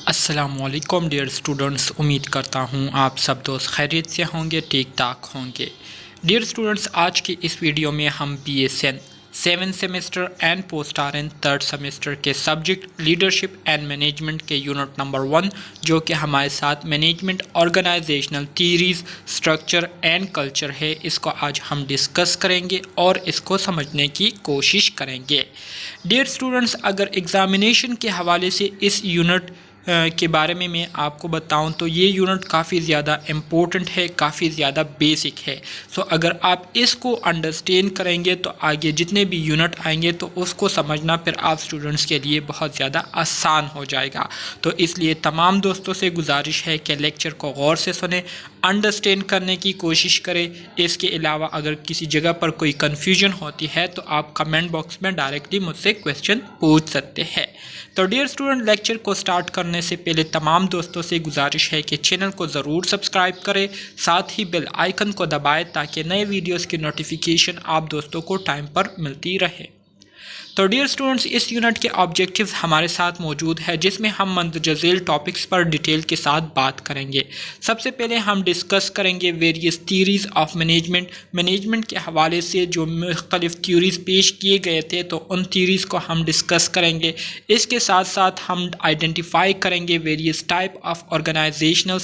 अस्सलामुअलैकुम dear students, उम्मीद करता हूँ आप सब दोस्त खैरियत से होंगे, ठीक ठाक होंगे। डियर स्टूडेंट्स, आज की इस वीडियो में हम BSN 7th semester and post RN 3rd semester के सब्जेक्ट लीडरशिप एंड मैनेजमेंट के यूनिट नंबर 1 जो कि हमारे साथ management organisational theories, structure and culture है, इसको आज हम डिस्कस करेंगे और इसको समझने की कोशिश करेंगे। डियर स्टूडेंट्स, अगर एग्ज़ामिनेशन के हवाले से इस यूनिट के बारे में मैं आपको बताऊं तो ये यूनिट काफ़ी ज़्यादा इम्पोर्टेंट है, काफ़ी ज़्यादा बेसिक है। सो अगर आप इसको अंडरस्टैंड करेंगे तो आगे जितने भी यूनिट आएंगे तो उसको समझना फिर आप स्टूडेंट्स के लिए बहुत ज़्यादा आसान हो जाएगा। तो इसलिए तमाम दोस्तों से गुजारिश है कि लेक्चर को गौर से सुने, अंडरस्टैंड करने की कोशिश करें। इसके अलावा अगर किसी जगह पर कोई कन्फ्यूजन होती है तो आप कमेंट बॉक्स में डायरेक्टली मुझसे क्वेश्चन पूछ सकते हैं। तो डियर स्टूडेंट, लेक्चर को स्टार्ट करने से पहले तमाम दोस्तों से गुजारिश है कि चैनल को ज़रूर सब्सक्राइब करें, साथ ही बेल आइकन को दबाएं ताकि नए वीडियोस की नोटिफिकेशन आप दोस्तों को टाइम पर मिलती रहे। तो डियर स्टूडेंट्स, इस यूनिट के ऑब्जेक्टिव्स हमारे साथ मौजूद है जिसमें हम मंदरजा झेल टॉपिक्स पर डिटेल के साथ बात करेंगे। सबसे पहले हम डिस्कस करेंगे वेरियस थीरीज़ ऑफ मैनेजमेंट के हवाले से जो मुख्तलिफ थ्योरीज़ पेश किए गए थे तो उन थ्योरीज़ को हम डिस्कस करेंगे। इसके साथ साथ हम आइडेंटिफाई करेंगे various type of organisational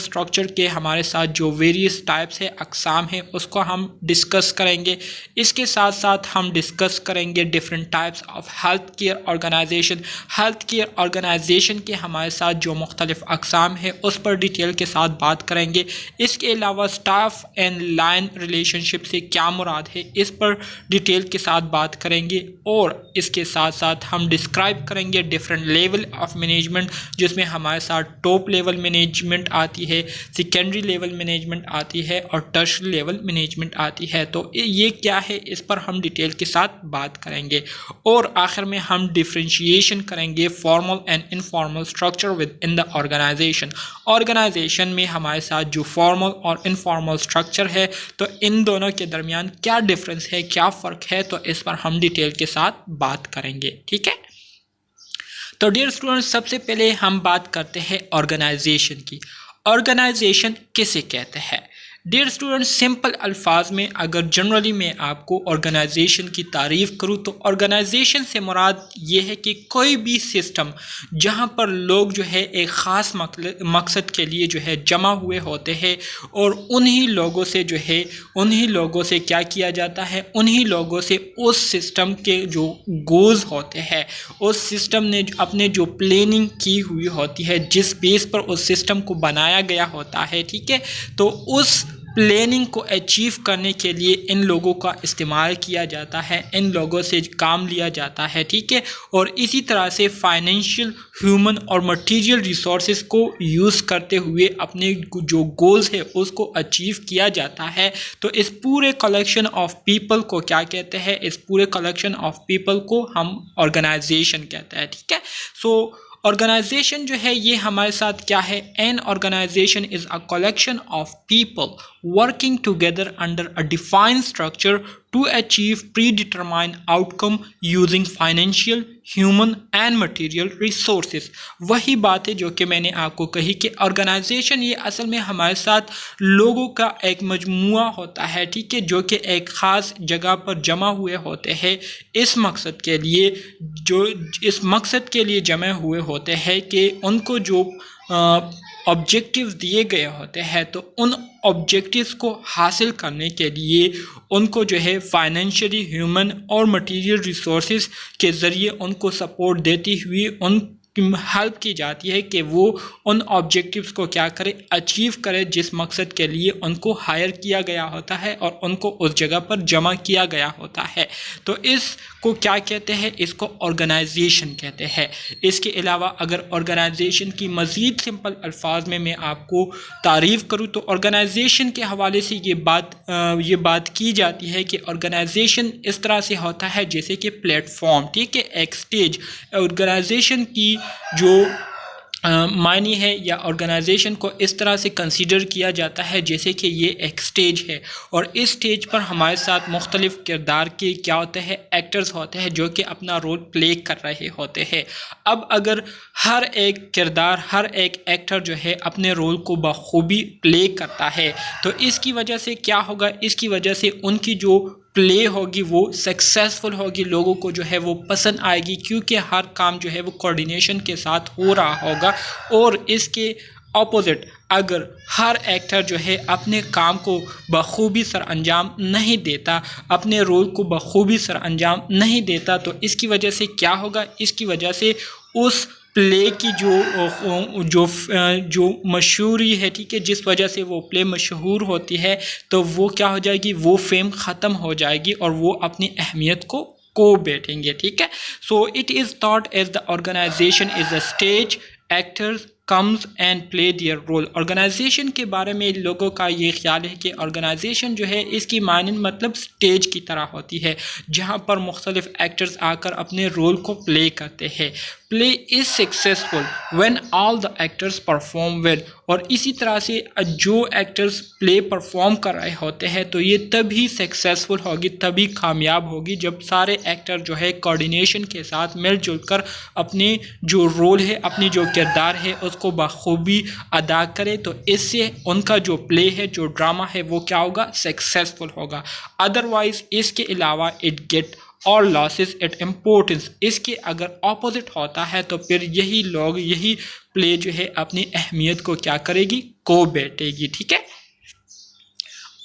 structure के हमारे साथ जो वेरियस टाइप्स है, अक़साम है, उसको हम डिस्कस करेंगे। इसके साथ साथ हम डिस्कस करेंगे different types of health care organisation के हमारे साथ जो मुख्तलिफ अक़साम है उस पर डिटेल के साथ बात करेंगे। इसके अलावा स्टाफ एंड लाइन रिलेशनशिप से क्या मुराद है, इस पर डिटेल के साथ बात करेंगे। और इसके साथ साथ हम डिस्क्राइब करेंगे डिफरेंट लेवल ऑफ मैनेजमेंट जिसमें हमारे साथ टॉप लेवल मैनेजमेंट आती है, सेकेंडरी लेवल मैनेजमेंट आती है और टर्शियरी लेवल मैनेजमेंट आती है। तो ये क्या है, इस पर हम डिटेल के साथ बात करेंगे। और आखिर में हम डिफरेंशिएशन करेंगे formal and informal structure within the organisation में हमारे साथ जो फॉर्मल और इनफॉर्मल स्ट्रक्चर है तो इन दोनों के दरमियान क्या डिफरेंस है, क्या फ़र्क है, तो इस पर हम डिटेल के साथ बात करेंगे। ठीक है। तो डियर स्टूडेंट्स, सबसे पहले हम बात करते हैं ऑर्गेनाइजेशन की। ऑर्गेनाइजेशन किसे कहते हैं? डियर स्टूडेंट्स, सिंपल अल्फाज में अगर जनरली मैं आपको ऑर्गेनाइजेशन की तारीफ़ करूँ तो ऑर्गेनाइजेशन से मुराद ये है कि कोई भी सिस्टम जहाँ पर लोग जो है एक ख़ास मकसद के लिए जो है जमा हुए होते हैं और उन्हीं लोगों से क्या किया जाता है, उन्हीं लोगों से उस सिस्टम के जो गोल्स होते हैं, उस सिस्टम ने अपने जो प्लानिंग की हुई होती है, जिस बेस पर उस सिस्टम को बनाया गया होता है, ठीक है, तो उस प्लानिंग को अचीव करने के लिए इन लोगों का इस्तेमाल किया जाता है, इन लोगों से काम लिया जाता है। ठीक है। और इसी तरह से फाइनेंशियल, ह्यूमन और मटेरियल रिसोर्सेज को यूज़ करते हुए अपने जो गोल्स है उसको अचीव किया जाता है। तो इस पूरे कलेक्शन ऑफ पीपल को क्या कहते हैं? इस पूरे कलेक्शन ऑफ पीपल को हम ऑर्गेनाइजेशन कहते हैं। ठीक है। सो ऑर्गेनाइजेशन जो है ये हमारे साथ क्या है? An organisation is a collection of people working together under a defined structure to achieve predetermined outcome using financial, human and material resources. वही बात है जो कि मैंने आपको कही कि ऑर्गेनाइजेशन ये असल में हमारे साथ लोगों का एक मजमुआ होता है, ठीक है, जो कि एक ख़ास जगह पर जमा हुए होते हैं इस मकसद के लिए जमे हुए होते हैं कि उनको जो ऑब्जेक्टिव्स दिए गए होते हैं तो उन ऑब्जेक्टिव्स को हासिल करने के लिए उनको जो है फाइनेंशियली, ह्यूमन और मटेरियल रिसोर्सेज के ज़रिए उनको सपोर्ट देती हुई उन हेल्प की जाती है कि वो उन ऑब्जेक्टिव्स को क्या करे, अचीव करे, जिस मकसद के लिए उनको हायर किया गया होता है और उनको उस जगह पर जमा किया गया होता है। तो इसको क्या कहते हैं? इसको ऑर्गेनाइजेशन कहते हैं। इसके अलावा अगर ऑर्गेनाइजेशन की मज़ीद सिंपल अल्फाज में मैं आपको तारीफ़ करूँ तो ऑर्गेनाइजेशन के हवाले से ये बात की जाती है कि ऑर्गेनाइजेशन इस तरह से होता है जैसे कि प्लेटफॉर्म, ठीक है, एक स्टेज। ऑर्गेनाइजेशन की जो मायने है या ऑर्गेनाइजेशन को इस तरह से कंसीडर किया जाता है जैसे कि ये एक स्टेज है और इस स्टेज पर हमारे साथ मुख्तलिफ़ किरदार के क्या होते हैं, एक्टर्स होते हैं जो कि अपना रोल प्ले कर रहे होते हैं। अब अगर हर एक किरदार, हर एक एक्टर जो है अपने रोल को बखूबी प्ले करता है तो इसकी वजह से क्या होगा, इसकी वजह से उनकी जो प्ले होगी वो सक्सेसफुल होगी, लोगों को जो है वो पसंद आएगी क्योंकि हर काम जो है वो कोऑर्डिनेशन के साथ हो रहा होगा। और इसके ऑपोजिट अगर हर एक्टर जो है अपने काम को बखूबी सर अंजाम नहीं देता, अपने रोल को बखूबी सर अंजाम नहीं देता तो इसकी वजह से क्या होगा, इसकी वजह से उस प्ले की जो मशहूरी है, ठीक है, जिस वजह से वो प्ले मशहूर होती है तो वो क्या हो जाएगी, वो फेम ख़त्म हो जाएगी और वो अपनी अहमियत को बैठेंगे। ठीक है, so it is thought as the organisation is a stage, actors comes and play their role. Organisation के बारे में लोगों का ये ख्याल है कि ऑर्गेनाइजेशन जो है इसकी मायने मतलब स्टेज की तरह होती है जहाँ पर मुख्तलिफ एक्टर्स आकर अपने रोल को प्ले करते हैं। Play is successful when all the actors perform well. और इसी तरह से जो एक्टर्स प्ले परफॉर्म कर रहे होते हैं तो ये तभी सक्सेसफुल होगी, तभी कामयाब होगी जब सारे एक्टर जो है कोऑर्डिनेशन के साथ मिलजुल कर अपने जो रोल है, अपनी जो किरदार है उसको बखूबी अदा करें तो इससे उनका जो प्ले है, जो ड्रामा है वो क्या होगा, सक्सेसफुल होगा। अदरवाइज इसके अलावा इट गेट और लॉसेस एट इम्पोर्टेंस। इसके अगर ऑपोजिट होता है तो फिर यही लोग, यही प्ले जो है अपनी अहमियत को क्या करेगी, को बैठेगी। ठीक है,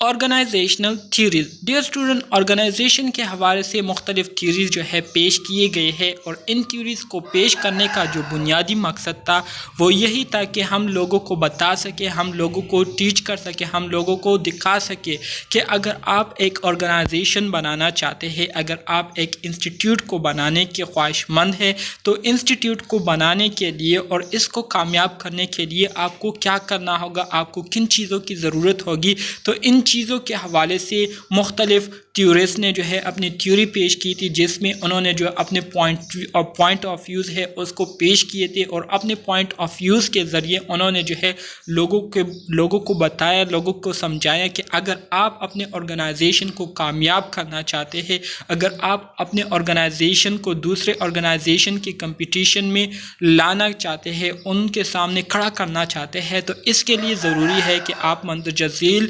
organisational theories. Dear student, organisation के हवाले से मुख्तलिफ थ्योरीज जो है पेश किए गए हैं और इन थ्योरीज को पेश करने का जो बुनियादी मकसद था वो यही था कि हम लोगों को बता सके, हम लोगों को टीच कर सके, हम लोगों को दिखा सके कि अगर आप एक ऑर्गेनाइजेशन बनाना चाहते हैं, अगर आप एक इंस्टीट्यूट को बनाने के ख्वाहिशमंद हैं तो इंस्टीट्यूट को बनाने के लिए और इसको कामयाब करने के लिए आपको क्या करना होगा, आपको किन चीज़ों की ज़रूरत होगी। तो इन चीज़ों के हवाले से मुख्तलिफ थ्योरिस्ट ने जो है अपनी थ्योरी पेश की थी जिसमें उन्होंने जो अपने पॉइंट ऑफ व्यूज़ है उसको पेश किए थे और अपने पॉइंट ऑफ व्यूज़ के ज़रिए उन्होंने जो है लोगों को बताया, लोगों को समझाया कि अगर आप अपने ऑर्गेनाइजेशन को कामयाब करना चाहते हैं, अगर आप अपने ऑर्गेनाइजेशन को दूसरे ऑर्गेनाइजेशन की कंपटीशन में लाना चाहते हैं, उनके सामने खड़ा करना चाहते हैं तो इसके लिए ज़रूरी है कि आप मंदरजज़ील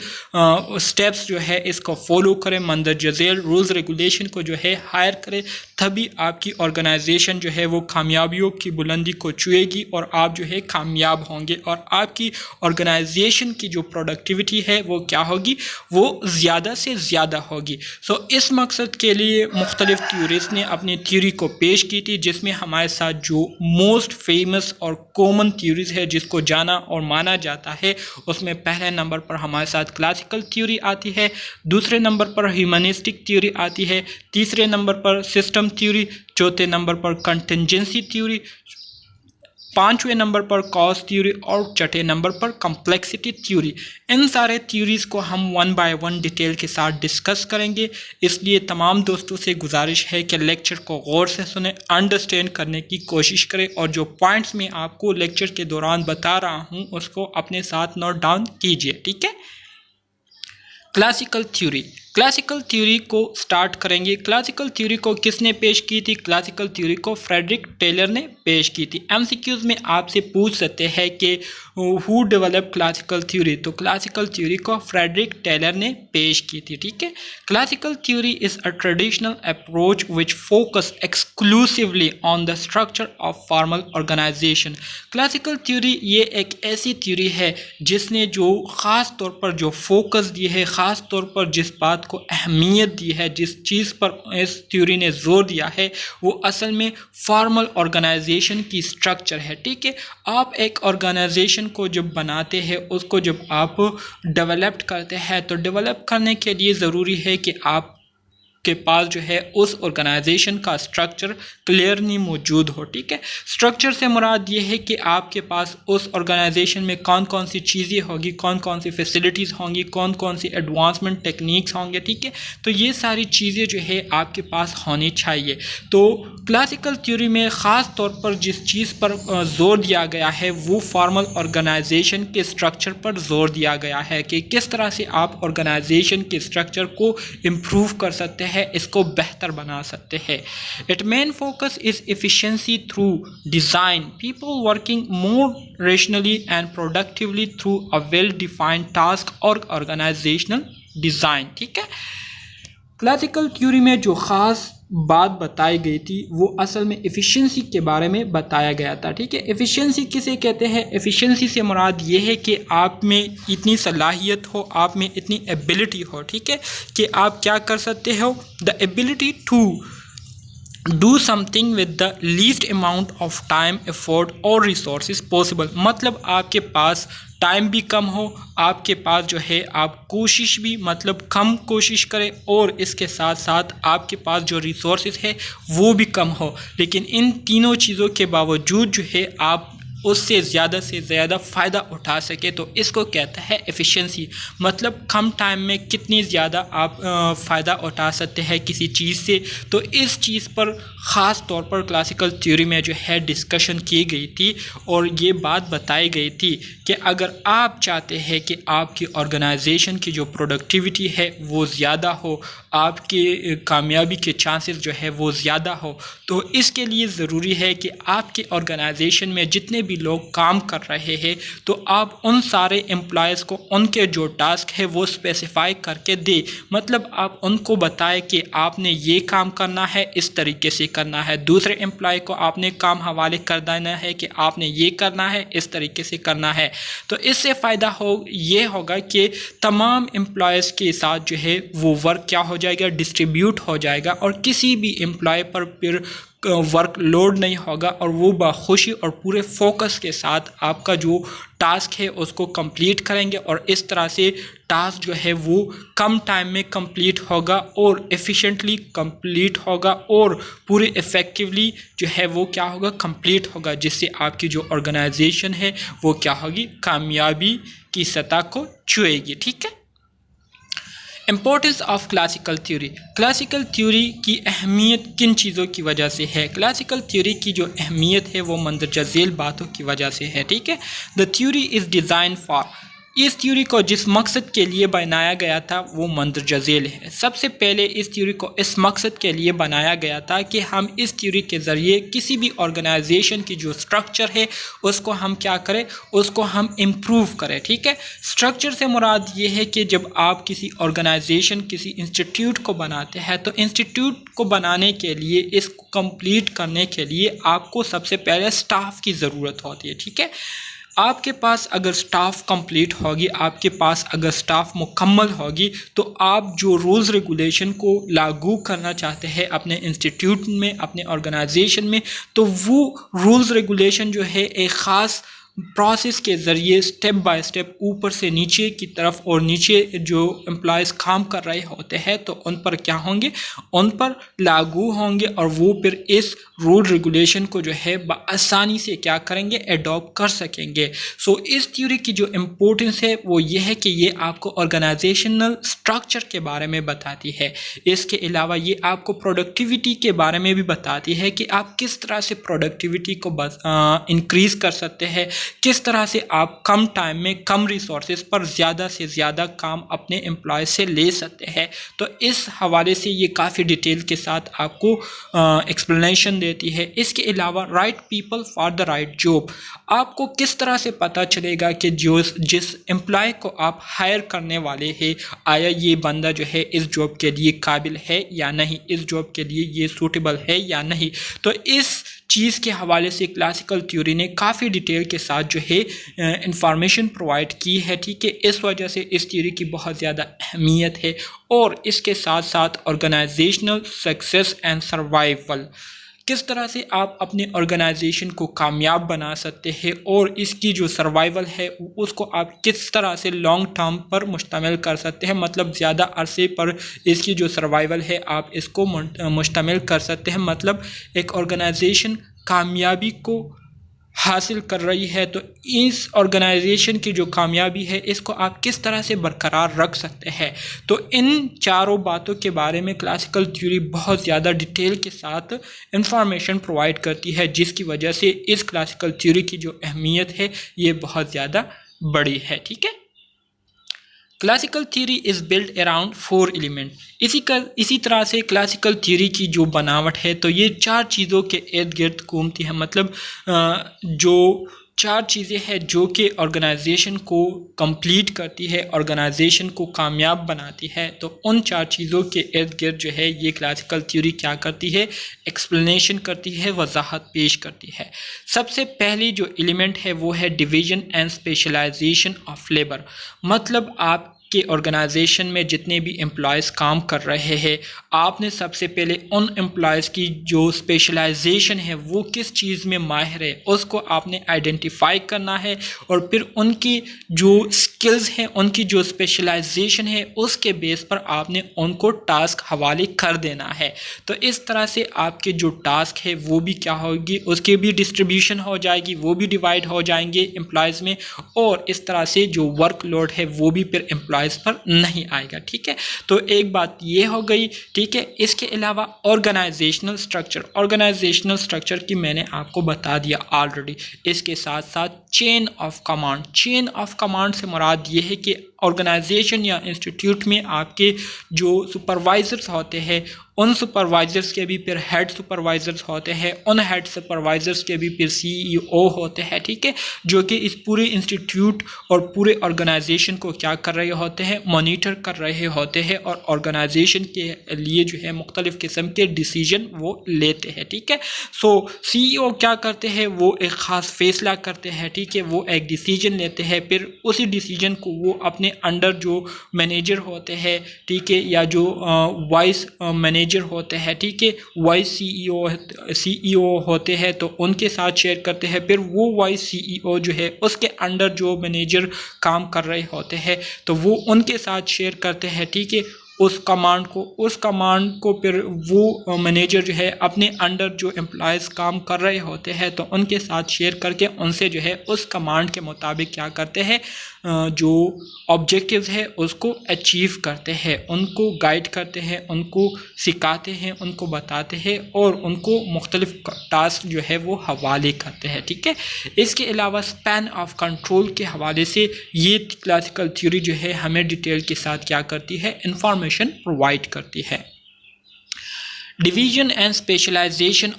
स्टेप्स जो है इसको फॉलो करें, मंदरजज़ील रूल्स रेगुलेशन को जो है हायर करें, तभी आपकी ऑर्गेनाइजेशन जो है वो कामयाबियों की बुलंदी को छुएगी और आप जो है कामयाब होंगे और आपकी ऑर्गेनाइजेशन की जो प्रोडक्टिविटी है वो क्या होगी, वो ज़्यादा से ज़्यादा होगी। सो इस मकसद के लिए मुख्तलिफ थ्योरीज ने अपनी थ्योरी को पेश की थी जिसमें हमारे साथ जो मोस्ट फेमस और कॉमन थ्योरीज है जिसको जाना और माना जाता है उसमें पहले नंबर पर हमारे साथ क्लासिकल थ्योरी आती है, दूसरे नंबर पर ह्यूमनिस्टिक थ्योरी आती है, तीसरे नंबर पर सिस्टम थ्योरी, चौथे नंबर पर कंटिजेंसी थ्योरी, पांचवें नंबर पर कॉज थ्योरी और छठे नंबर पर कॉम्प्लेक्सिटी थ्योरी। इन सारे थ्योरीज को हम वन बाय वन डिटेल के साथ डिस्कस करेंगे, इसलिए तमाम दोस्तों से गुजारिश है कि लेक्चर को गौर से सुने, अंडरस्टैंड करने की कोशिश करें और जो पॉइंट्स मैं आपको लेक्चर के दौरान बता रहा हूँ उसको अपने साथ नोट डाउन कीजिए। ठीक है, क्लासिकल थ्योरी। क्लासिकल थ्योरी को स्टार्ट करेंगे। क्लासिकल थ्योरी को किसने पेश की थी? क्लासिकल थ्योरी को फ्रेडरिक टेलर ने पेश की थी। एमसीक्यूज में आपसे पूछ सकते हैं कि हु डेवलप क्लासिकल थ्योरी, तो क्लासिकल थ्योरी को फ्रेडरिक टेलर ने पेश की थी। ठीक है, classical theory is a traditional approach which focus exclusively on the structure of formal organisation. Classical theory ये एक ऐसी थ्योरी है जिसने जो ख़ास तौर पर जो फोकस दिए है, ख़ास तौर पर जिस बात को अहमियत दी है, जिस चीज़ पर इस थ्योरी ने जोर दिया है वो असल में फॉर्मल ऑर्गेनाइजेशन की स्ट्रक्चर है। ठीक है, आप एक ऑर्गेनाइजेशन को जब बनाते हैं, उसको जब आप डेवलप करते हैं तो डेवलप करने के लिए ज़रूरी है कि आप के पास जो है उस ऑर्गेनाइजेशन का स्ट्रक्चर क्लियरली मौजूद हो। ठीक है, स्ट्रक्चर से मुराद ये है कि आपके पास उस ऑर्गेनाइजेशन में कौन कौन सी चीज़ें होगी, कौन कौन सी फैसिलिटीज़ होंगी, कौन कौन सी एडवांसमेंट टेक्निक्स होंगे। ठीक है, तो ये सारी चीज़ें जो है आपके पास होनी चाहिए। तो क्लासिकल थ्योरी में ख़ास तौर पर जिस चीज़ पर जोर दिया गया है वो फॉर्मल ऑर्गेनाइजेशन के स्ट्रक्चर पर जोर दिया गया है कि किस तरह से आप ऑर्गेनाइजेशन के स्ट्रक्चर को इम्प्रूव कर सकते हैं, इसको बेहतर बना सकते हैं। It main focus is efficiency through design, people working more rationally and productively through a well defined task और ऑर्गेनाइजेशनल डिज़ाइन। ठीक है, क्लासिकल थ्योरी में जो ख़ास बात बताई गई थी वो असल में एफिशिएंसी के बारे में बताया गया था। ठीक है, एफिशिएंसी किसे कहते हैं? एफिशिएंसी से मुराद ये है कि आप में इतनी सलाहियत हो, आप में इतनी एबिलिटी हो, ठीक है, कि आप क्या कर सकते हो, the ability to do something with the least amount of time, effort और रिसोर्सेज पॉसिबल। मतलब आपके पास टाइम भी कम हो, आपके पास जो है आप कोशिश भी मतलब कम कोशिश करें, और इसके साथ साथ आपके पास जो रिसोर्सेज है वो भी कम हो, लेकिन इन तीनों चीज़ों के बावजूद जो है आप उससे ज़्यादा से ज़्यादा फ़ायदा उठा सके, तो इसको कहता है एफिशिएंसी। मतलब कम टाइम में कितनी ज़्यादा आप फ़ायदा उठा सकते हैं किसी चीज़ से। तो इस चीज़ पर ख़ास तौर पर क्लासिकल थ्योरी में जो है डिस्कशन की गई थी, और ये बात बताई गई थी कि अगर आप चाहते हैं कि आपकी ऑर्गेनाइजेशन की जो प्रोडक्टिविटी है वो ज़्यादा हो, आपके कामयाबी के चांसेस जो है वो ज़्यादा हो, तो इसके लिए ज़रूरी है कि आपके ऑर्गेनाइजेशन में जितने भी लोग काम कर रहे हैं तो आप उन सारे एम्प्लॉयज़ को उनके जो टास्क है वो स्पेसिफाई करके दे। मतलब आप उनको बताएं कि आपने ये काम करना है, इस तरीके से करना है, दूसरे एम्प्लॉय को आपने काम हवाले कर देना है कि आपने ये करना है, इस तरीके से करना है। तो इससे फ़ायदा ये होगा कि तमाम एम्प्लॉयज़ के साथ जो है वो वर्क क्या हो जाएगा, डिस्ट्रीब्यूट हो जाएगा, और किसी भी एम्प्लॉय पर फिर वर्क लोड नहीं होगा, और वो बाखुशी और पूरे फोकस के साथ आपका जो टास्क है उसको कंप्लीट करेंगे, और इस तरह से टास्क जो है वो कम टाइम में कंप्लीट होगा और एफिशिएंटली कंप्लीट होगा, और पूरे इफ़ेक्टिवली जो है वो क्या होगा, कंप्लीट होगा, जिससे आपकी जो ऑर्गेनाइजेशन है वो क्या होगी, कामयाबी की सतह को छुएगी। ठीक है, importance of classical theory. Classical theory की अहमियत किन चीज़ों की वजह से है? क्लासिकल थ्योरी की जो अहमियत है वो मंदरजा झेल बातों की वजह से है। ठीक है, the theory is design for, इस थ्योरी को जिस मकसद के लिए बनाया गया था वो मंदरजा झेल है। सबसे पहले इस थ्योरी को इस मकसद के लिए बनाया गया था कि हम इस थ्योरी के ज़रिए किसी भी ऑर्गेनाइजेशन की जो स्ट्रक्चर है उसको हम क्या करें, उसको हम इम्प्रूव करें। ठीक है, स्ट्रक्चर से मुराद ये है कि जब आप किसी ऑर्गेनाइजेशन, किसी इंस्टीट्यूट को बनाते हैं तो इंस्टीट्यूट को बनाने के लिए, इसको कंप्लीट करने के लिए आपको सबसे पहले स्टाफ की ज़रूरत होती है। ठीक है, आपके पास अगर स्टाफ कंप्लीट होगी, आपके पास अगर स्टाफ मुकम्मल होगी, तो आप जो रूल्स रेगुलेशन को लागू करना चाहते हैं अपने इंस्टीट्यूट में, अपने ऑर्गेनाइजेशन में, तो वो रूल्स रेगुलेशन जो है एक ख़ास प्रोसेस के ज़रिए स्टेप बाय स्टेप ऊपर से नीचे की तरफ, और नीचे जो एम्प्लॉयज़ काम कर रहे होते हैं तो उन पर क्या होंगे, उन पर लागू होंगे, और वो फिर इस रूल रेगुलेशन को जो है आसानी से क्या करेंगे, एडॉप्ट कर सकेंगे। सो इस थ्योरी की जो इम्पोर्टेंस है वो ये है कि ये आपको ऑर्गेनाइजेशनल स्ट्रक्चर के बारे में बताती है। इसके अलावा ये आपको प्रोडक्टिविटी के बारे में भी बताती है कि आप किस तरह से प्रोडक्टिविटी को इंक्रीज़ कर सकते हैं, किस तरह से आप कम टाइम में कम रिसोर्सेज पर ज़्यादा से ज़्यादा काम अपने एम्प्लॉय से ले सकते हैं। तो इस हवाले से ये काफ़ी डिटेल के साथ आपको एक्सप्लेनेशन देती है। इसके अलावा right people for the right job, आपको किस तरह से पता चलेगा कि जिस एम्प्लॉय को आप हायर करने वाले हैं, आया ये बंदा जो है इस जॉब के लिए काबिल है या नहीं, इस जॉब के लिए ये सूटेबल है या नहीं। तो इस चीज़ के हवाले से क्लासिकल थ्योरी ने काफ़ी डिटेल के साथ जो है इंफॉर्मेशन प्रोवाइड की है। ठीक है, इस वजह से इस थ्योरी की बहुत ज़्यादा अहमियत है, और इसके साथ साथ ऑर्गेनाइजेशनल सक्सेस एंड सर्वाइवल किस तरह से आप अपने ऑर्गेनाइजेशन को कामयाब बना सकते हैं और इसकी जो सर्वाइवल है उसको आप किस तरह से लॉन्ग टर्म पर मुश्तमिल कर सकते हैं, मतलब ज़्यादा अरसे पर इसकी जो सर्वाइवल है आप इसको मुश्तमिल कर सकते हैं। मतलब एक ऑर्गेनाइजेशन कामयाबी को हासिल कर रही है तो इस ऑर्गेनाइजेशन की जो कामयाबी है इसको आप किस तरह से बरकरार रख सकते हैं। तो इन चारों बातों के बारे में क्लासिकल थ्योरी बहुत ज़्यादा डिटेल के साथ इंफॉर्मेशन प्रोवाइड करती है, जिसकी वजह से इस क्लासिकल थ्योरी की जो अहमियत है ये बहुत ज़्यादा बड़ी है। ठीक है, classical theory is build around 4 element. इसी तरह से क्लासिकल थ्योरी की जो बनावट है तो ये 4 चीज़ों के इर्द गिर्द घूमती है। मतलब जो 4 चीज़ें हैं जो कि ऑर्गेनाइजेशन को कंप्लीट करती है, ऑर्गेनाइजेशन को कामयाब बनाती है, तो उन 4 चीज़ों के इर्द गिर्द जो है ये क्लासिकल थ्योरी क्या करती है, एक्सप्लेनेशन करती है, वजाहत पेश करती है। सबसे पहली जो एलिमेंट है वो है division and specialization of labour. मतलब आप के ऑर्गेनाइजेशन में जितने भी एम्प्लॉयज़ काम कर रहे हैं, आपने सबसे पहले उन एम्प्लॉयज़ की जो स्पेशलाइजेशन है वो किस चीज़ में माहिर है उसको आपने आइडेंटिफाई करना है और फिर उनकी जो स्किल्स हैं, उनकी जो स्पेशलाइजेशन है उसके बेस पर आपने उनको टास्क हवाले कर देना है। तो इस तरह से आपके जो टास्क है वो भी क्या होगी, उसकी भी डिस्ट्रीब्यूशन हो जाएगी, वो भी डिवाइड हो जाएंगे एम्प्लॉयज़ में, और इस तरह से जो वर्कलोड है वो भी फिर एम्प्लॉयज़ पर नहीं आएगा। ठीक है, तो एक बात ये हो गई। ठीक है, इसके अलावा ऑर्गेनाइजेशनल स्ट्रक्चर की मैंने आपको बता दिया ऑलरेडी। इसके साथ साथ चेन ऑफ कमांड से मुराद ये है कि ऑर्गेनाइजेशन या इंस्टीट्यूट में आपके जो सुपरवाइजर्स होते हैं उन सुपरवाइजर्स के भी फिर हेड सुपरवाइजर्स होते हैं, उन हेड सुपरवाइजर्स के भी फिर CEO होते हैं। ठीक है, जो कि इस पूरे इंस्टीट्यूट और पूरे ऑर्गेनाइजेशन को क्या कर रहे होते हैं, मॉनिटर कर रहे होते हैं और ऑर्गेनाइजेशन के लिए जो है मुख्तलिफ़ किस्म के डिसीजन वो लेते हैं। ठीक है, सो CEO क्या करते हैं, वो एक ख़ास फैसला करते हैं। ठीक है, वो एक डिसीजन लेते हैं, फिर उसी डिसीजन को वो अपने अंडर जो मैनेजर होते हैं, ठीक है, या जो वाइस मैनेजर होते हैं, ठीक है, वाइस CEO होते हैं, तो उनके साथ शेयर करते हैं। फिर वो वाइस CEO जो है उसके अंडर जो मैनेजर काम कर रहे होते हैं तो वो उनके साथ शेयर करते हैं। ठीक है, उस कमांड को फिर वो मैनेजर जो है अपने अंडर जो एम्प्लॉयज़ काम कर रहे होते हैं तो उनके साथ शेयर करके उनसे जो है उस कमांड के मुताबिक क्या करते हैं, जो ऑब्जेक्टिव्स है उसको अचीव करते हैं, उनको गाइड करते हैं, उनको सिखाते हैं, उनको बताते हैं और उनको मुख्तलिफ टास्क जो है वो हवाले करते हैं। ठीक है, इसके अलावा स्पैन ऑफ कंट्रोल के हवाले से ये क्लासिकल थ्योरी जो है हमें डिटेल के साथ क्या करती है, इंफॉर्मेशन प्रोवाइड करती है। Division and specialization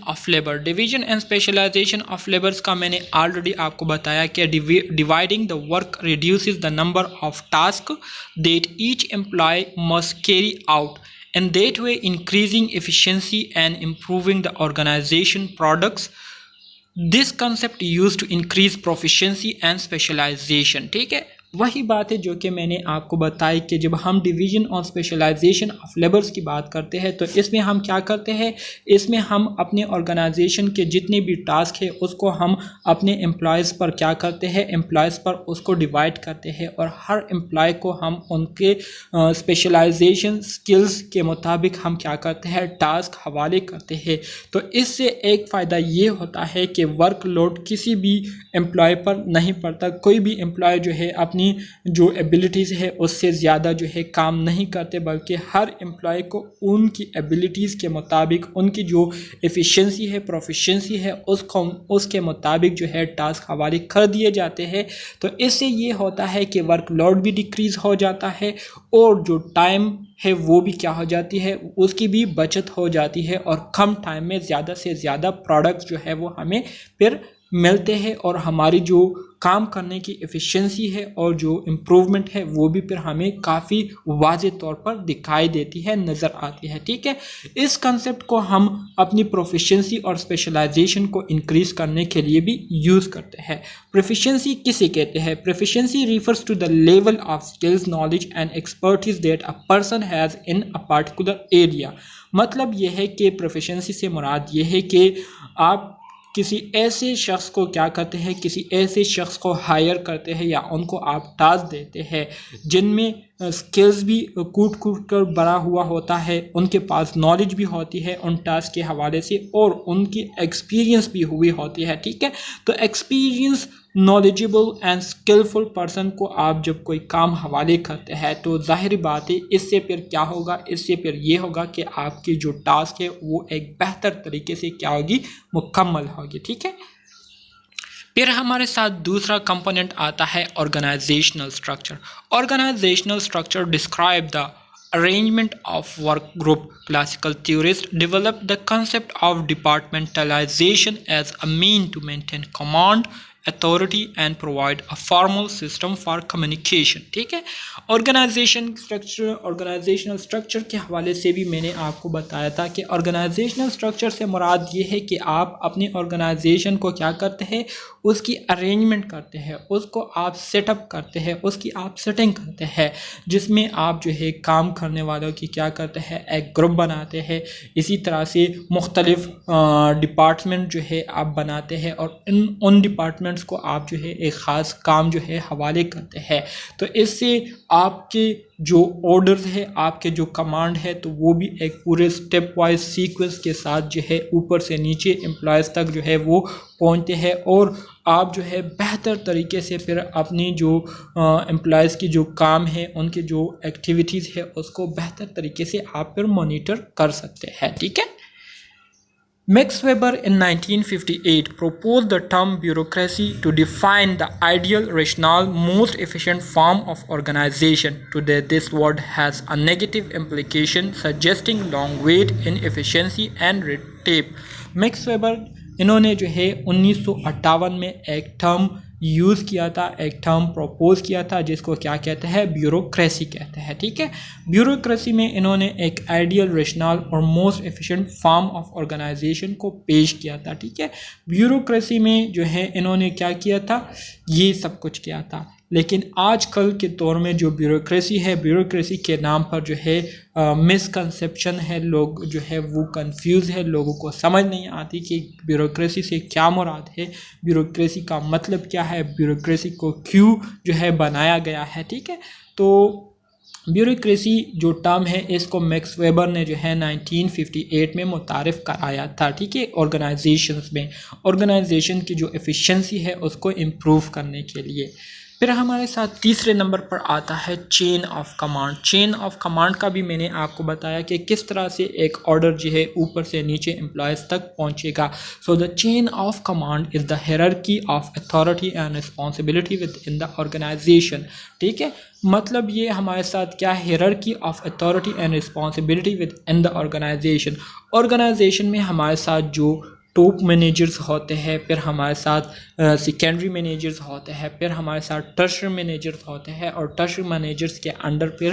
of labours का मैंने ऑलरेडी आपको बताया कि dividing the work reduces the number of task that each employee must carry out and that way increasing efficiency and improving the organization products. This concept used to increase proficiency and specialization. ठीक है, वही बात है जो कि मैंने आपको बताई कि जब हम डिवीज़न और स्पेशलाइजेशन ऑफ लेबर्स की बात करते हैं तो इसमें हम क्या करते हैं, इसमें हम अपने ऑर्गेनाइजेशन के जितने भी टास्क है उसको हम अपने एम्प्लॉयज़ पर क्या करते हैं, एम्प्लॉयज़ पर उसको डिवाइड करते हैं और हर एम्प्लॉय को हम उनके स्पेशलाइजेशन स्किल्स के मुताबिक हम क्या करते हैं, टास्क हवाले करते हैं। तो इससे एक फ़ायदा ये होता है कि वर्कलोड किसी भी एम्प्लॉय पर नहीं पड़ता। कोई भी एम्प्लॉय जो है अपनी जो एबिलिटीज़ है उससे ज़्यादा जो है काम नहीं करते, बल्कि हर एम्प्लॉय को उनकी एबिलिटीज़ के मुताबिक, उनकी जो एफिशिएंसी है, प्रोफिशिएंसी है, उसके मुताबिक जो है टास्क हवाले कर दिए जाते हैं। तो इससे ये होता है कि वर्कलोड भी डिक्रीज़ हो जाता है और जो टाइम है वो भी क्या हो जाती है, उसकी भी बचत हो जाती है और कम टाइम में ज़्यादा से ज़्यादा प्रोडक्ट्स जो है वो हमें फिर मिलते हैं और हमारी जो काम करने की एफिशिएंसी है और जो इम्प्रूवमेंट है वो भी फिर हमें काफ़ी वाज़े तौर पर दिखाई देती है, नज़र आती है। ठीक है, इस कंसेप्ट को हम अपनी प्रोफिशिएंसी और स्पेशलाइजेशन को इंक्रीज़ करने के लिए भी यूज़ करते हैं। प्रोफिशिएंसी किसे कहते हैं? Proficiency refers to the level of skills, knowledge and expertise that a person has in a particular area. मतलब यह है कि प्रोफिशिएंसी से मुराद ये है कि आप किसी ऐसे शख्स को क्या करते हैं, किसी ऐसे शख्स को हायर करते हैं या उनको आप टास्क देते हैं जिनमें स्किल्स भी कूट कूट कर बना हुआ होता है, उनके पास नॉलेज भी होती है उन टास्क के हवाले से और उनकी एक्सपीरियंस भी हुई होती है। ठीक है, तो experience knowledgeable and skilful person को आप जब कोई काम हवाले करते हैं तो ज़ाहिर बात है इससे फिर क्या होगा, इससे फिर ये होगा कि आपकी जो टास्क है वो एक बेहतर तरीके से क्या होगी, मुकम्मल होगी। ठीक है, फिर हमारे साथ दूसरा कंपोनेंट आता है organizational structure. Organizational structure describe the arrangement of work group. Classical theorists developed the concept of departmentalization as a mean to maintain command, authority and provide a formal system for communication। ठीक है, organizational structure के हवाले से भी मैंने आपको बताया था कि ऑर्गेनाइजेशनल स्ट्रक्चर से मुराद ये है कि आप अपनी ऑर्गेनाइजेशन को क्या करते हैं, उसकी अरेंजमेंट करते हैं, उसको आप सेटअप करते हैं, उसकी आप सेटिंग करते हैं, जिसमें आप जो है काम करने वालों की क्या करते हैं, एक ग्रुप बनाते हैं। इसी तरह से मुख्तलिफ डिपार्टमेंट जो है आप बनाते हैं और उन डिपार्टमेंट्स को आप जो है एक ख़ास काम जो है हवाले करते हैं। तो इससे आपके जो ऑर्डर्स है, आपके जो कमांड है, तो वो भी एक पूरे स्टेप वाइज सीक्वेंस के साथ जो है ऊपर से नीचे एम्प्लॉयज़ तक जो है वो पहुंचते हैं और आप जो है बेहतर तरीके से फिर अपनी जो एम्प्लॉयज़ की जो काम है, उनकी जो एक्टिविटीज़ है, उसको बेहतर तरीके से आप फिर मॉनिटर कर सकते हैं। ठीक है, Max Weber in 1958 proposed the term bureaucracy to define the ideal, rational, most efficient form of organization. Today, this word has a negative implication, suggesting long wait, inefficiency and red tape. Max Weber इन्होंने जो है 1958 में एक term use किया था, एक term propose किया था जिसको क्या कहते हैं, ब्यूरोक्रेसी कहते हैं। ठीक है, ब्यूरोक्रेसी में इन्होंने एक आइडियल, रेशनल और most efficient form of organization को पेश किया था। ठीक है, ब्यूरोक्रेसी में जो है इन्होंने क्या किया था, ये सब कुछ किया था। लेकिन आजकल के दौर में जो ब्यूरोक्रेसी है, ब्यूरोक्रेसी के नाम पर जो है मिसकंसेप्शन है, लोग जो है वो कंफ्यूज है, लोगों को समझ नहीं आती कि ब्यूरोक्रेसी से क्या मुराद है, ब्यूरोक्रेसी का मतलब क्या है, ब्यूरोक्रेसी को क्यों जो है बनाया गया है। ठीक है, तो ब्यूरोक्रेसी जो टर्म है इसको मैक्स वेबर ने जो है 1958 में मुतारिफ़ कराया था। ठीक है, ऑर्गेनाइजेशंस में ऑर्गेनाइजेशन की जो एफिशिएंसी है उसको इम्प्रूव करने के लिए। फिर हमारे साथ तीसरे नंबर पर आता है chain of command. Chain of command का भी मैंने आपको बताया कि किस तरह से एक ऑर्डर जो है ऊपर से नीचे एम्प्लॉयज़ तक पहुंचेगा। So the chain of command is the hierarchy of authority and responsibility within the organization. ठीक है, मतलब ये हमारे साथ क्या है, hierarchy of authority and responsibility within the organization. Organization में हमारे साथ जो टॉप मैनेजर्स होते हैं, फिर हमारे साथ सेकेंडरी मैनेजर्स होते हैं, फिर हमारे साथ टर्शरी मैनेजर्स होते हैं और टर्शरी मैनेजर्स के अंडर फिर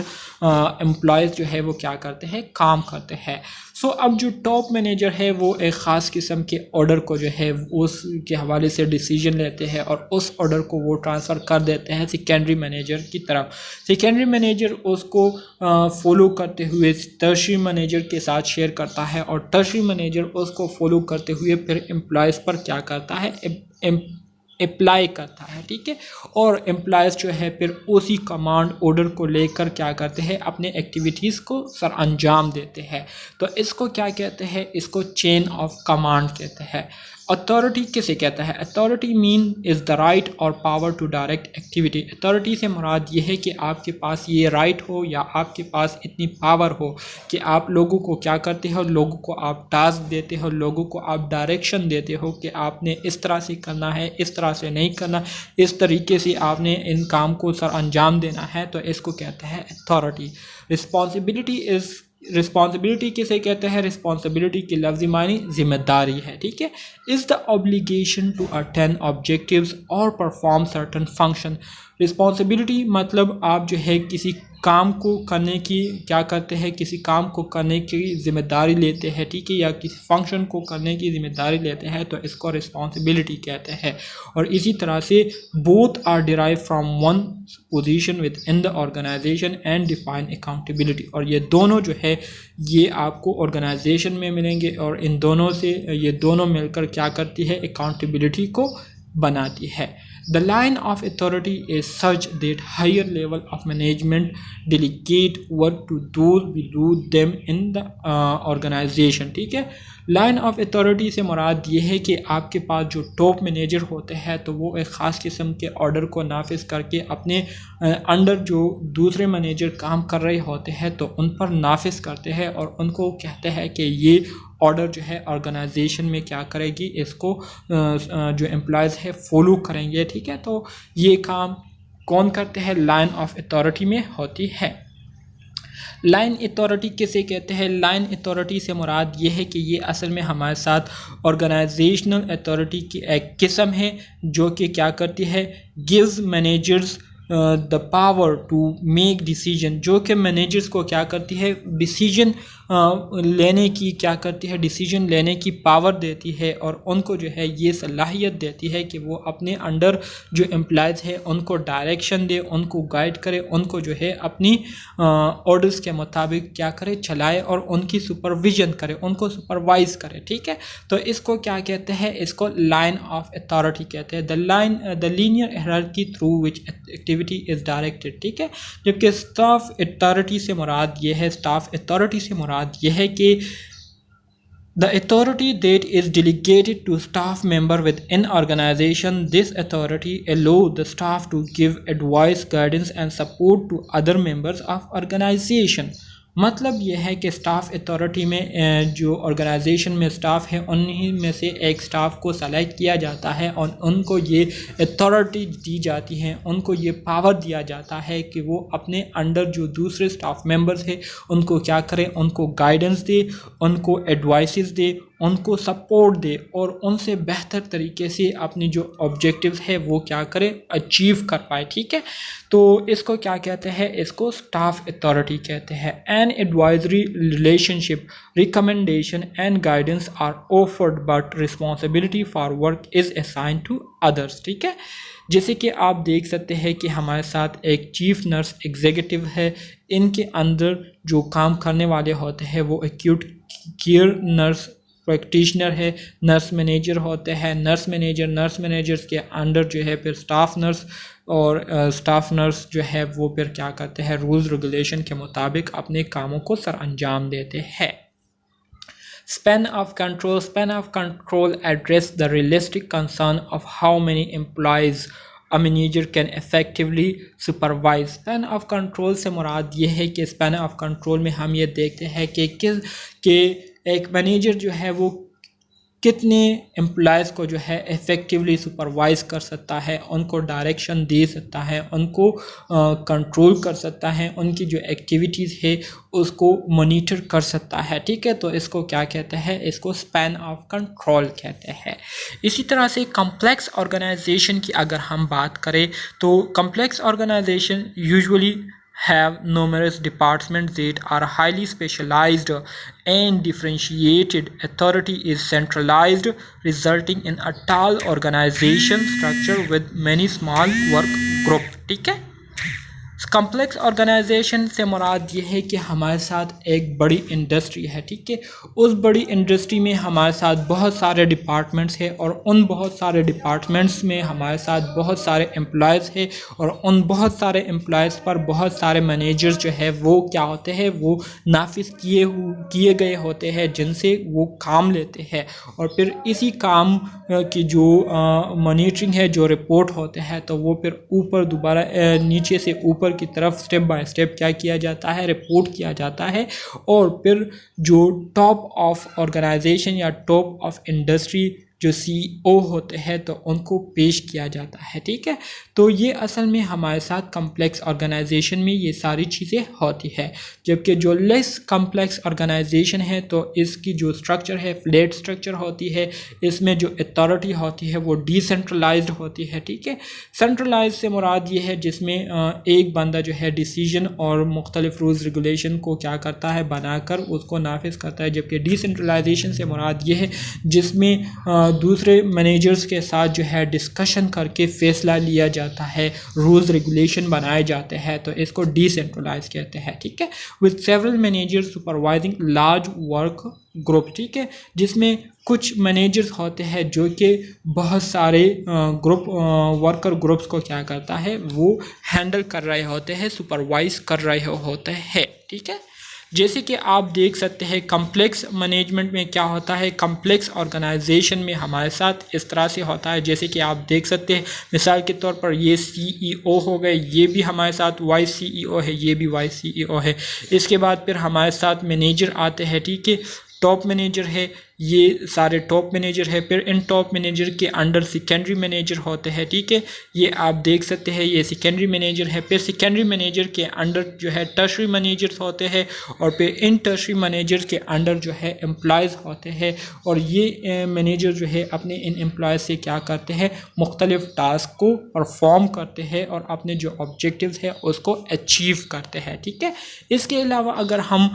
एम्प्लॉयज़ जो है वो क्या करते हैं, काम करते हैं। सो अब जो टॉप मैनेजर है वो एक ख़ास किस्म के ऑर्डर को जो है उसके हवाले से डिसीजन लेते हैं और उस ऑर्डर को वो ट्रांसफ़र कर देते हैं सेकेंडरी मैनेजर की तरफ। सेकेंडरी मैनेजर उसको फॉलो करते हुए टर्शरी मैनेजर के साथ शेयर करता है और टर्शरी मैनेजर उसको फॉलो करते हुए फिर एम्प्लॉयज़ पर क्या करता है, अप्लाई करता है। ठीक है, और एम्प्लॉयज़ जो है फिर उसी कमांड ऑर्डर को लेकर क्या करते हैं, अपने एक्टिविटीज़ को सर अंजाम देते हैं। तो इसको क्या कहते हैं, इसको चेन ऑफ कमांड कहते हैं। अथॉरिटी किसे कहता है, authority mean is the right और power to direct activity. Authority से मुराद ये है कि आपके पास ये राइट हो या आपके पास इतनी पावर हो कि आप लोगों को क्या करते हो, लोगों को आप टास्क देते हो, लोगों को आप डायरेक्शन देते हो कि आपने इस तरह से करना है, इस तरह से नहीं करना, इस तरीके से आपने इन काम को सर अंजाम देना है। तो इसको कहते हैं अथॉरिटी। रिस्पॉन्सिबिलिटी इज़ रिस्पॉन्सिबिलिटी किसे कहते हैं? रिस्पॉन्सिबिलिटी की लफ्ज़ी मानी जिम्मेदारी है, ठीक है। Is the obligation to attend objectives और परफॉर्म सर्टन फंक्शन। रिस्पॉन्सिबिलिटी मतलब आप जो है किसी काम को करने की क्या करते हैं, किसी काम को करने की ज़िम्मेदारी लेते हैं, ठीक है, या किसी फंक्शन को करने की ज़िम्मेदारी लेते हैं, तो इसको रिस्पॉन्सिबिलिटी कहते हैं। और इसी तरह से both are derive from one position within the organization and define accountability. और ये दोनों जो है ये आपको ऑर्गेनाइजेशन में मिलेंगे और इन दोनों से ये दोनों मिलकर क्या करती है? अकाउंटेबिलिटी को बनाती है। The line of authority is such that higher level of management delegate work to those below them in the organization, ठीक है। लाइन ऑफ अथॉरिटी से मुराद ये है कि आपके पास जो टॉप मैनेजर होते हैं तो वो एक ख़ास किस्म के ऑर्डर को नाफिज करके अपने अंडर जो दूसरे मैनेजर काम कर रहे होते हैं तो उन पर नाफिज करते हैं और उनको कहते हैं कि ये ऑर्डर जो है ऑर्गेनाइजेशन में क्या करेगी, इसको जो एम्प्लॉयज़ है फॉलो करेंगे, ठीक है। तो ये काम कौन करते हैं? लाइन ऑफ अथॉरिटी में होती है। लाइन अथॉरिटी किसे कहते हैं? लाइन अथॉरिटी से मुराद ये है कि ये असल में हमारे साथ ऑर्गेनाइजेशनल अथॉरिटी की एक किस्म है जो कि क्या करती है? Gives managers the power to make decision, जो कि मैनेजर्स को क्या करती है? डिसीजन लेने की क्या करती है? डिसीजन लेने की पावर देती है और उनको जो है ये सलाहियत देती है कि वो अपने अंडर जो एम्प्लॉयज़ है उनको डायरेक्शन दे, उनको गाइड करे, उनको जो है अपनी ऑर्डर्स के मुताबिक क्या करे? चलाए और उनकी सुपरविजन करे, उनको सुपरवाइज करे, ठीक है। तो इसको क्या कहते हैं? इसको लाइन ऑफ अथॉरिटी कहते हैं। The linear hierarchy through which activity is directed, ठीक है। जबकि स्टाफ अथॉरिटी से मुराद ये है, स्टाफ अथॉरिटी से मुराद यह है कि the authority that is delegated to staff member within organization, this authority allow the staff to give advice, guidance and support to other members of organization। मतलब यह है कि स्टाफ अथॉरिटी में जो ऑर्गेनाइजेशन में स्टाफ है उन्हीं में से एक स्टाफ को सेलेक्ट किया जाता है और उनको ये अथॉरिटी दी जाती है, उनको ये पावर दिया जाता है कि वो अपने अंडर जो दूसरे स्टाफ मेंबर्स हैं उनको क्या करें? उनको गाइडेंस दे, उनको एडवाइसेस दे, उनको सपोर्ट दे और उनसे बेहतर तरीके से अपनी जो ऑब्जेक्टिव्स है वो क्या करें? अचीव कर पाए, ठीक है। तो इसको क्या कहते हैं? इसको स्टाफ अथॉरिटी कहते हैं। An advisory relationship, recommendation and guidance are offered but responsibility for work is assigned to others, ठीक है। जैसे कि आप देख सकते हैं कि हमारे साथ एक चीफ नर्स एग्जीक्यूटिव है, इनके अंदर जो काम करने वाले होते हैं वो एक्यूट केयर नर्स प्रैक्टिशनर है, नर्स मैनेजर होते हैं, नर्स मैनेजर्स के अंडर जो है फिर स्टाफ नर्स और स्टाफ नर्स जो है वो फिर क्या करते हैं? रूल्स रेगुलेशन के मुताबिक अपने कामों को सर अंजाम देते हैं। Span of control address the realistic concern of how many employees a manager can effectively supervise। Span of control से मुराद ये है कि स्पैन ऑफ कंट्रोल में हम ये देखते हैं कि एक मैनेजर जो है वो कितने एम्प्लॉयज़ को जो है इफ़ेक्टिवली सुपरवाइज़ कर सकता है, उनको डायरेक्शन दे सकता है, उनको कंट्रोल कर सकता है, उनकी जो एक्टिविटीज़ है उसको मॉनिटर कर सकता है, ठीक है। तो इसको क्या कहते हैं? इसको स्पैन ऑफ कंट्रोल कहते हैं। इसी तरह से कम्प्लेक्स ऑर्गेनाइजेशन की अगर हम बात करें तो complex organization usually have numerous departments that are highly specialized and differentiated. Authority is centralized, resulting in a tall organization structure with many small work groups, ठीक है। कम्प्लेक्स ऑर्गेनाइजेशन से मुराद ये है कि हमारे साथ एक बड़ी इंडस्ट्री है, ठीक है। उस बड़ी इंडस्ट्री में हमारे साथ बहुत सारे डिपार्टमेंट्स हैं और उन बहुत सारे डिपार्टमेंट्स में हमारे साथ बहुत सारे एम्प्लॉयज़ हैं और उन बहुत सारे एम्प्लॉयज़ पर बहुत सारे मैनेजर्स जो है वो क्या होते हैं? वो नाफिज किए गए होते हैं जिनसे वो काम लेते हैं और फिर इसी काम की जो मॉनिटरिंग है, जो रिपोर्ट होते हैं तो वो फिर ऊपर दोबारा नीचे से ऊपर की तरफ स्टेप बाय स्टेप क्या किया जाता है? रिपोर्ट किया जाता है और फिर जो टॉप ऑफ ऑर्गेनाइजेशन या टॉप ऑफ इंडस्ट्री जो CEO होते हैं तो उनको पेश किया जाता है, ठीक है। तो ये असल में हमारे साथ कम्प्लेक्स ऑर्गेनाइजेशन में ये सारी चीज़ें होती है। जबकि जो लेस कम्प्लेक्स ऑर्गेनाइजेशन है तो इसकी जो स्ट्रक्चर है फ्लैट स्ट्रक्चर होती है, इसमें जो अथॉरिटी होती है वो डिसेंट्रलाइज्ड होती है, ठीक है। सेंट्रलाइज से मुराद ये है जिसमें एक बंदा जो है डिसीजन और मुख्तलिफ रूल्स रेगुलेशन को क्या करता है, बनाकर उसको नाफिज करता है। जबकि डिसेंट्रलाइजेशन से मुराद ये है जिसमें दूसरे मैनेजर्स के साथ जो है डिस्कशन करके फ़ैसला लिया जाता है, रूल्स रेगुलेशन बनाए जाते हैं, तो इसको डिसेंट्रलाइज कहते हैं, ठीक है। With several managers supervising large work group, ठीक है, जिसमें कुछ मैनेजर्स होते हैं जो कि बहुत सारे वर्कर ग्रुप्स को क्या करता है, वो हैंडल कर रहे होते हैं, सुपरवाइज कर रहे होते हैं, ठीक है। जैसे कि आप देख सकते हैं कम्प्लेक्स मैनेजमेंट में क्या होता है, कम्प्लेक्स ऑर्गेनाइजेशन में हमारे साथ इस तरह से होता है। जैसे कि आप देख सकते हैं मिसाल के तौर पर ये CEO हो गए, ये भी हमारे साथ वाइस CEO है, ये भी वाइस CEO है। इसके बाद फिर हमारे साथ मैनेजर आते हैं, ठीक है, टॉप मैनेजर है, ये सारे टॉप मैनेजर है। फिर इन टॉप मैनेजर के अंडर सेकेंडरी मैनेजर होते हैं, ठीक है, ये आप देख सकते हैं ये सेकेंडरी मैनेजर है। फिर सेकेंडरी मैनेजर के अंडर जो है टर्शरी मैनेजर्स होते हैं और फिर इन टर्शरी मैनेजर के अंडर जो है एम्प्लॉयज़ होते हैं। और ये मैनेजर जो है अपने इन एम्प्लॉयज़ से क्या करते हैं, मुख्तलिफ टास्क को परफॉर्म करते हैं और अपने जो ऑब्जेक्टिव्स है उसको अचीव करते हैं, ठीक है। इसके अलावा अगर हम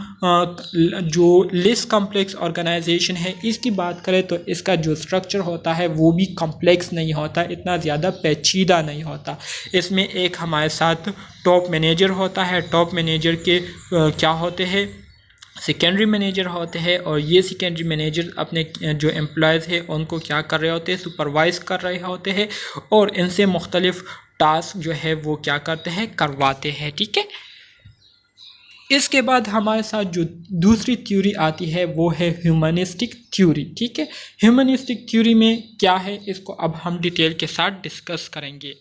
जो लेस कम्प्लेक्स ऑर्गेनाइजेशन है इसकी बात करें तो इसका जो स्ट्रक्चर होता है वो भी कॉम्प्लेक्स नहीं होता, इतना ज़्यादा पेचीदा नहीं होता। इसमें एक हमारे साथ टॉप मैनेजर होता है, टॉप मैनेजर के क्या होते हैं, सेकेंडरी मैनेजर होते हैं, और ये सेकेंडरी मैनेजर अपने जो एम्प्लॉयज़ है उनको क्या कर रहे होते हैं, सुपरवाइज कर रहे होते हैं और इनसे मुख्तलिफ टास्क जो है वो क्या करते हैं, करवाते हैं, ठीक है। इसके बाद हमारे साथ जो दूसरी थ्योरी आती है वो है ह्यूमनिस्टिक थ्योरी, ठीक है। ह्यूमनिस्टिक थ्योरी में क्या है इसको अब हम डिटेल के साथ डिस्कस करेंगे।